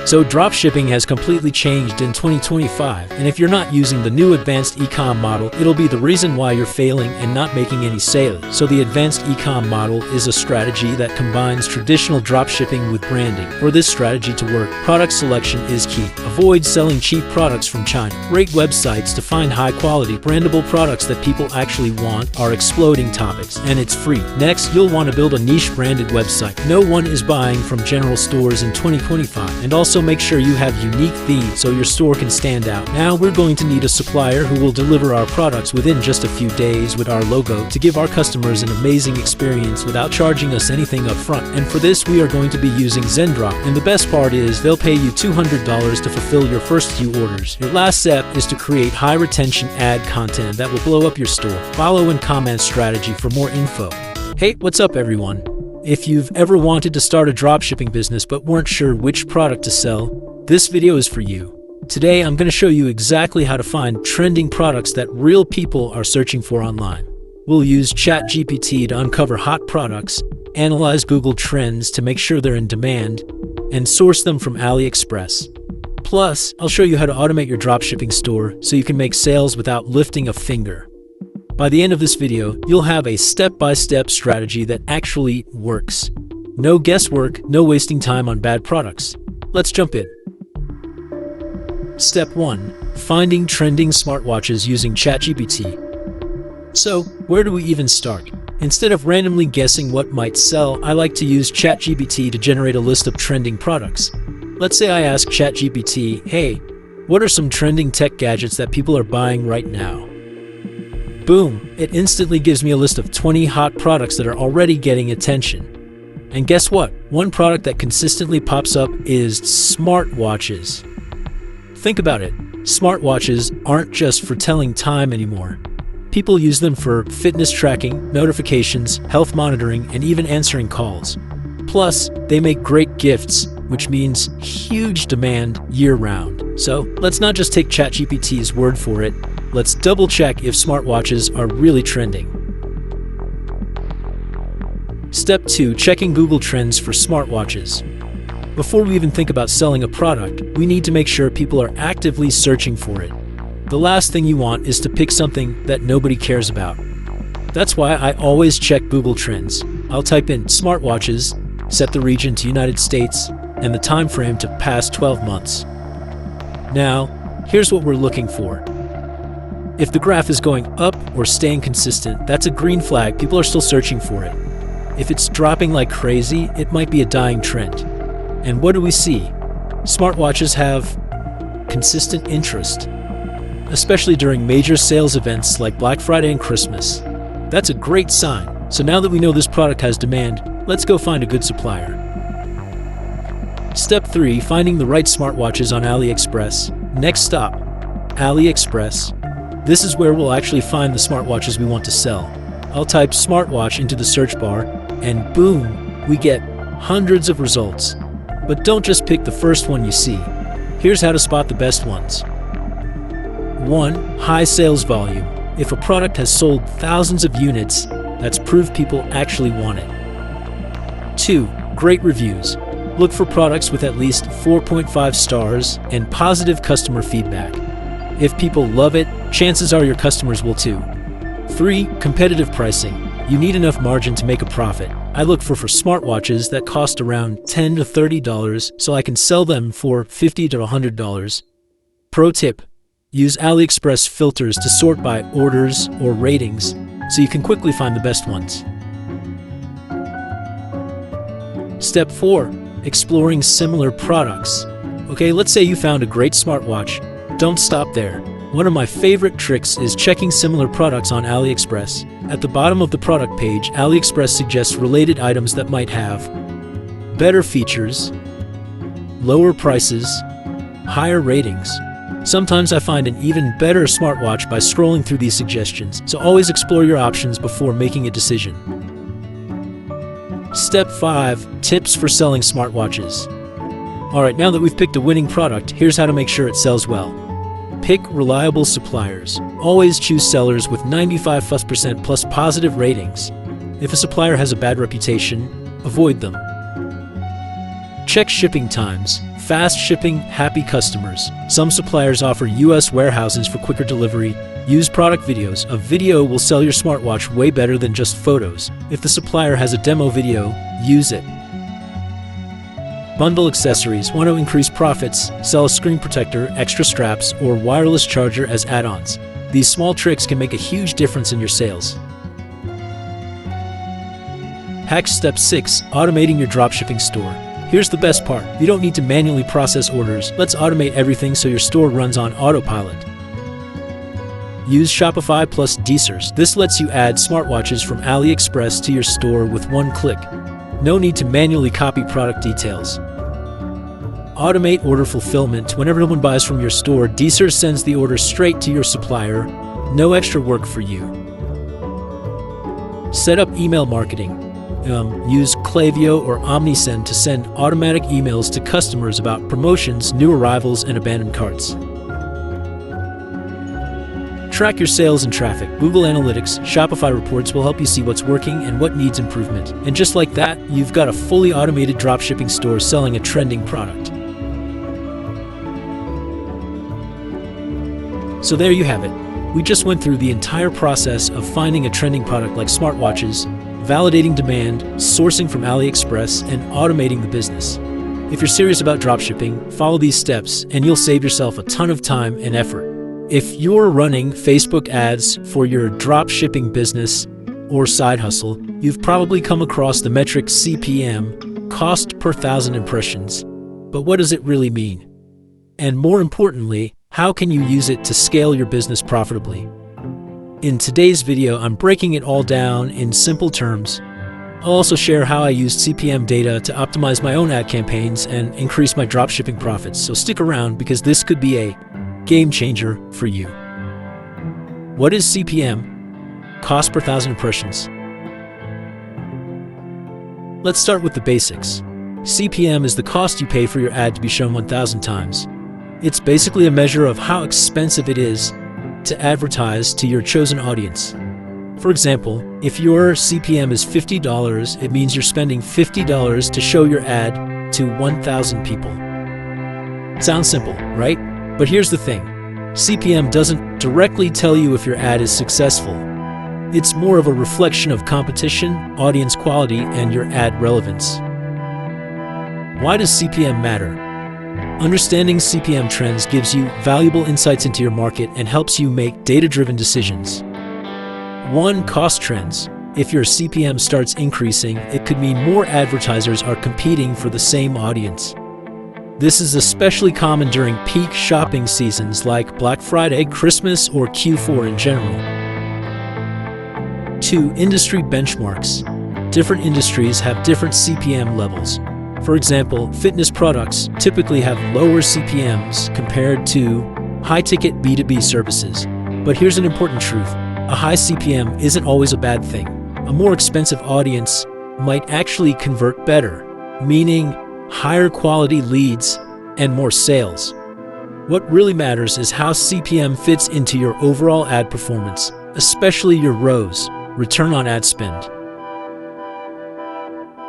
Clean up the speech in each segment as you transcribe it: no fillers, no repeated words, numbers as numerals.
So dropshipping has completely changed in 2025, and if you're not using the new advanced e-com model, it'll be the reason why you're failing and not making any sales. So the advanced e-com model is a strategy that combines traditional dropshipping with branding. For this strategy to work, product selection is key. Avoid selling cheap products from China. Great websites to find high-quality, brandable products that people actually want are exploding topics, and it's free. Next, you'll want to build a niche branded website. No one is buying from general stores in 2025, and also make sure you have unique themes so your store can stand out. Now we're going to need a supplier who will deliver our products within just a few days with our logo to give our customers an amazing experience without charging us anything up front. And for this, we are going to be using Zendrop. And the best part is they'll pay you $200 to fulfill your first few orders. Your last step is to create high retention ad content that will blow up your store. Follow and comment strategy for more info. Hey, what's up everyone? If you've ever wanted to start a dropshipping business but weren't sure which product to sell, this video is for you. Today I'm going to show you exactly how to find trending products that real people are searching for online. We'll use ChatGPT to uncover hot products, analyze Google Trends to make sure they're in demand, and source them from AliExpress. Plus, I'll show you how to automate your dropshipping store so you can make sales without lifting a finger. By the end of this video, you'll have a step-by-step strategy that actually works. No guesswork, no wasting time on bad products. Let's jump in. Step 1. Finding trending smartwatches using ChatGPT. So, where do we even start? Instead of randomly guessing what might sell, I like to use ChatGPT to generate a list of trending products. Let's say I ask ChatGPT, hey, what are some trending tech gadgets that people are buying right now? Boom, it instantly gives me a list of 20 hot products that are already getting attention. And guess what? One product that consistently pops up is smartwatches. Think about it. Smartwatches aren't just for telling time anymore. People use them for fitness tracking, notifications, health monitoring, and even answering calls. Plus, they make great gifts, which means huge demand year-round. So, let's not just take ChatGPT's word for it. Let's double-check if smartwatches are really trending. Step 2. Checking Google Trends for smartwatches. Before we even think about selling a product, we need to make sure people are actively searching for it. The last thing you want is to pick something that nobody cares about. That's why I always check Google Trends. I'll type in smartwatches, set the region to United States, and the time frame to past 12 months. Now, here's what we're looking for. If the graph is going up or staying consistent, that's a green flag. People are still searching for it. If it's dropping like crazy, it might be a dying trend. And what do we see? Smartwatches have consistent interest, especially during major sales events like Black Friday and Christmas. That's a great sign. So now that we know this product has demand, let's go find a good supplier. Step 3. Finding the right smartwatches on AliExpress. Next stop, AliExpress. This is where we'll actually find the smartwatches we want to sell. I'll type smartwatch into the search bar, and boom, we get hundreds of results. But don't just pick the first one you see. Here's how to spot the best ones. 1. High sales volume. If a product has sold thousands of units, that's proof people actually want it. 2. Great reviews. Look for products with at least 4.5 stars and positive customer feedback. If people love it, chances are your customers will too. 3. Competitive pricing. You need enough margin to make a profit. I look for smartwatches that cost around $10 to $30 so I can sell them for $50 to $100. Pro tip. Use AliExpress filters to sort by orders or ratings so you can quickly find the best ones. Step 4. Exploring similar products. Okay, let's say you found a great smartwatch. Don't stop there. One of my favorite tricks is checking similar products on AliExpress. At the bottom of the product page, AliExpress suggests related items that might have better features, lower prices, higher ratings. Sometimes I find an even better smartwatch by scrolling through these suggestions, so always explore your options before making a decision. Step 5. Tips for selling smartwatches. Alright, now that we've picked a winning product, here's how to make sure it sells well. Pick reliable suppliers. Always choose sellers with 95% plus positive ratings. If a supplier has a bad reputation, avoid them. Check shipping times. Fast shipping, happy customers. Some suppliers offer US warehouses for quicker delivery. Use product videos. A video will sell your smartwatch way better than just photos. If the supplier has a demo video, use it. Bundle accessories. Want to increase profits? Sell a screen protector, extra straps, or wireless charger as add-ons. These small tricks can make a huge difference in your sales. Hack Step 6. Automating your dropshipping store. Here's the best part. You don't need to manually process orders. Let's automate everything so your store runs on autopilot. Use Shopify plus DSers. This lets you add smartwatches from AliExpress to your store with one click. No need to manually copy product details. Automate order fulfillment. Whenever someone buys from your store, DSers sends the order straight to your supplier. No extra work for you. Set up email marketing. Use Klaviyo or OmniSend to send automatic emails to customers about promotions, new arrivals, and abandoned carts. Track your sales and traffic. Google Analytics, Shopify reports will help you see what's working and what needs improvement. And just like that, you've got a fully automated dropshipping store selling a trending product. So there you have it. We just went through the entire process of finding a trending product like smartwatches, validating demand, sourcing from AliExpress, and automating the business. If you're serious about dropshipping, follow these steps and you'll save yourself a ton of time and effort. If you're running Facebook ads for your dropshipping business or side hustle, you've probably come across the metric CPM, cost per thousand impressions. But what does it really mean? And more importantly, how can you use it to scale your business profitably? In today's video, I'm breaking it all down in simple terms. I'll also share how I used CPM data to optimize my own ad campaigns and increase my dropshipping profits. So stick around because this could be a game changer for you. What is CPM? Cost per thousand impressions. Let's start with the basics. CPM is the cost you pay for your ad to be shown 1,000 times. It's basically a measure of how expensive it is to advertise to your chosen audience. For example, if your CPM is $50, it means you're spending $50 to show your ad to 1,000 people. Sounds simple, right? But here's the thing. CPM doesn't directly tell you if your ad is successful. It's more of a reflection of competition, audience quality, and your ad relevance. Why does CPM matter? Understanding CPM trends gives you valuable insights into your market and helps you make data-driven decisions. 1. Cost trends. If your CPM starts increasing, it could mean more advertisers are competing for the same audience. This is especially common during peak shopping seasons like Black Friday, Christmas, or Q4 in general. 2. Industry benchmarks. Different industries have different CPM levels. For example, fitness products typically have lower CPMs compared to high-ticket B2B services. But here's an important truth. A high CPM isn't always a bad thing. A more expensive audience might actually convert better, meaning higher quality leads and more sales. What really matters is how CPM fits into your overall ad performance, especially your ROAS, return on ad spend.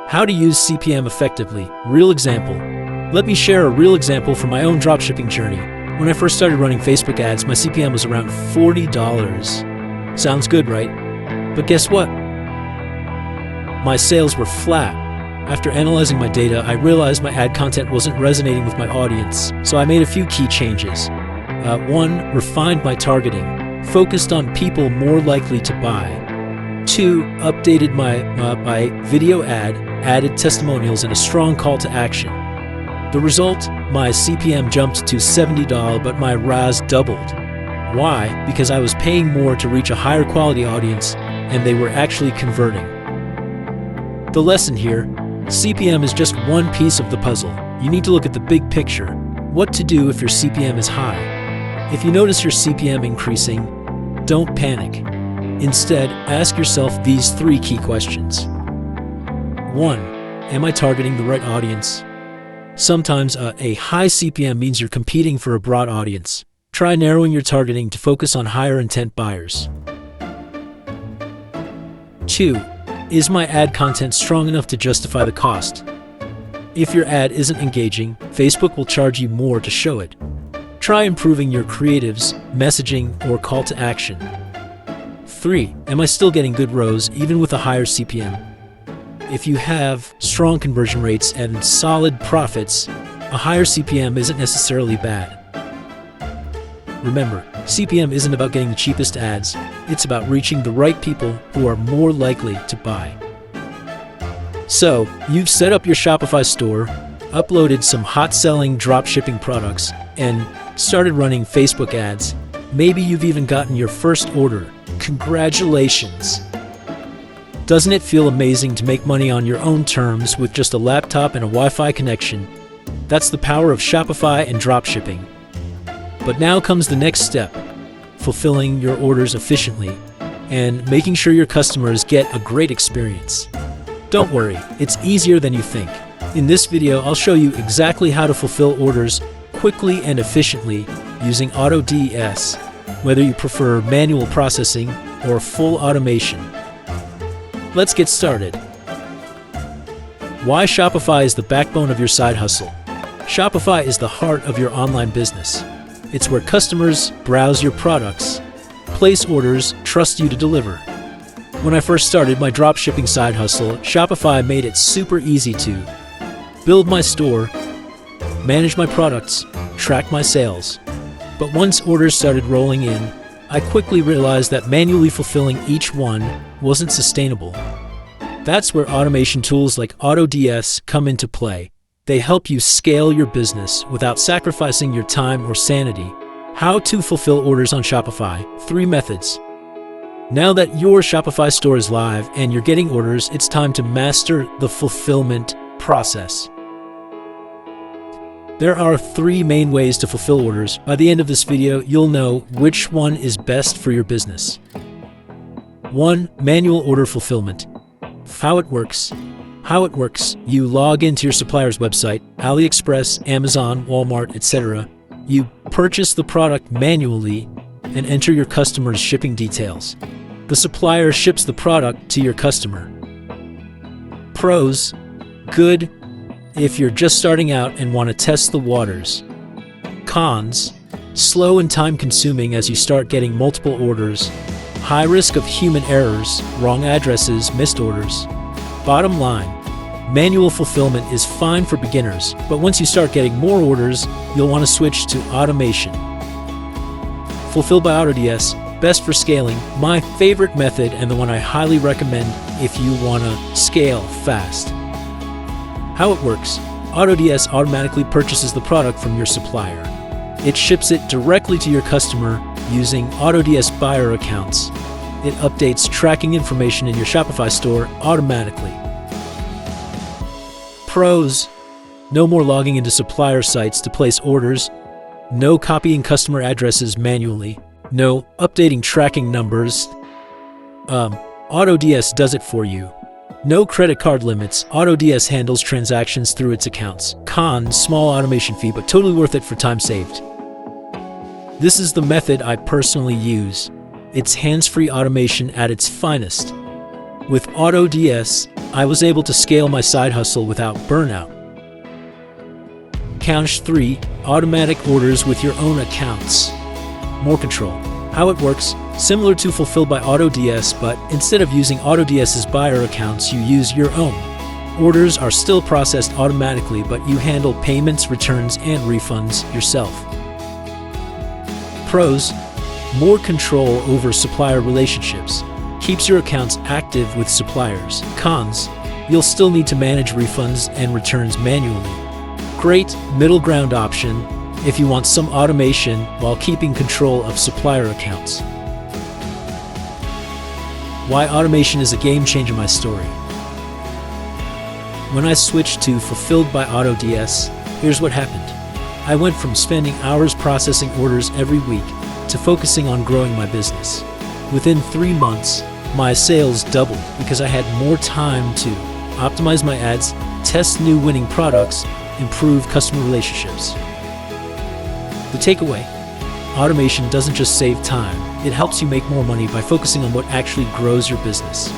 How to use CPM effectively. Real example. Let me share a real example from my own dropshipping journey. When I first started running Facebook ads, my CPM was around $40. Sounds good, right? But guess what? My sales were flat. After analyzing my data, I realized my ad content wasn't resonating with my audience, so I made a few key changes. 1. Refined my targeting. Focused on people more likely to buy. 2. Updated my video ad, added testimonials and a strong call to action. The result? My CPM jumped to $70, but my ROAS doubled. Why? Because I was paying more to reach a higher quality audience, and they were actually converting. The lesson here, CPM is just one piece of the puzzle. You need to look at the big picture. What to do if your CPM is high? If you notice your CPM increasing, don't panic. Instead, ask yourself these 3 key questions. 1. Am I targeting the right audience? Sometimes a high CPM means you're competing for a broad audience. Try narrowing your targeting to focus on higher intent buyers. 2. Is my ad content strong enough to justify the cost? If your ad isn't engaging, Facebook will charge you more to show it. Try improving your creatives, messaging, or call to action. 3. Am I still getting good ROAS even with a higher CPM? If you have strong conversion rates and solid profits, a higher CPM isn't necessarily bad. Remember, CPM isn't about getting the cheapest ads, it's about reaching the right people who are more likely to buy. So, you've set up your Shopify store, uploaded some hot-selling dropshipping products, and started running Facebook ads. Maybe you've even gotten your first order. Congratulations! Doesn't it feel amazing to make money on your own terms with just a laptop and a Wi-Fi connection? That's the power of Shopify and dropshipping. But now comes the next step, fulfilling your orders efficiently and making sure your customers get a great experience. Don't worry, it's easier than you think. In this video, I'll show you exactly how to fulfill orders quickly and efficiently using AutoDS, whether you prefer manual processing or full automation. Let's get started. Why Shopify is the backbone of your side hustle. Shopify is the heart of your online business. It's where customers browse your products, place orders, trust you to deliver. When I first started my dropshipping side hustle, Shopify made it super easy to build my store, manage my products, track my sales. But once orders started rolling in, I quickly realized that manually fulfilling each one wasn't sustainable. That's where automation tools like AutoDS come into play. They help you scale your business without sacrificing your time or sanity. How to fulfill orders on Shopify. 3 methods. Now that your Shopify store is live and you're getting orders, it's time to master the fulfillment process. There are 3 main ways to fulfill orders. By the end of this video, you'll know which one is best for your business. 1. Manual order fulfillment. How it works. You log into your supplier's website, AliExpress, Amazon, Walmart, etc. You purchase the product manually and enter your customer's shipping details. The supplier ships the product to your customer. Pros. Good if you're just starting out and want to test the waters. Cons. Slow and time-consuming as you start getting multiple orders. High risk of human errors, wrong addresses, missed orders. Bottom line, manual fulfillment is fine for beginners, but once you start getting more orders, you'll want to switch to automation. Fulfill by AutoDS, best for scaling, my favorite method and the one I highly recommend if you want to scale fast. How it works. AutoDS automatically purchases the product from your supplier. It ships it directly to your customer using AutoDS buyer accounts. It updates tracking information in your Shopify store automatically. Pros. No more logging into supplier sites to place orders. No copying customer addresses manually. No updating tracking numbers. AutoDS does it for you. No credit card limits. AutoDS handles transactions through its accounts. Cons, small automation fee, but totally worth it for time saved. This is the method I personally use. It's hands-free automation at its finest. With AutoDS, I was able to scale my side hustle without burnout. Cons 3. Automatic orders with your own accounts. More control. How it works. Similar to Fulfill by AutoDS, but instead of using AutoDS's buyer accounts, you use your own. Orders are still processed automatically, but you handle payments, returns, and refunds yourself. Pros. More control over supplier relationships. Keeps your accounts active with suppliers. Cons. You'll still need to manage refunds and returns manually. Great middle ground option if you want some automation while keeping control of supplier accounts. Why automation is a game changer. My story. When I switched to Fulfilled by AutoDS, here's what happened. I went from spending hours processing orders every week to focusing on growing my business. Within 3 months, my sales doubled because I had more time to optimize my ads, test new winning products, improve customer relationships. The takeaway: automation doesn't just save time, it helps you make more money by focusing on what actually grows your business.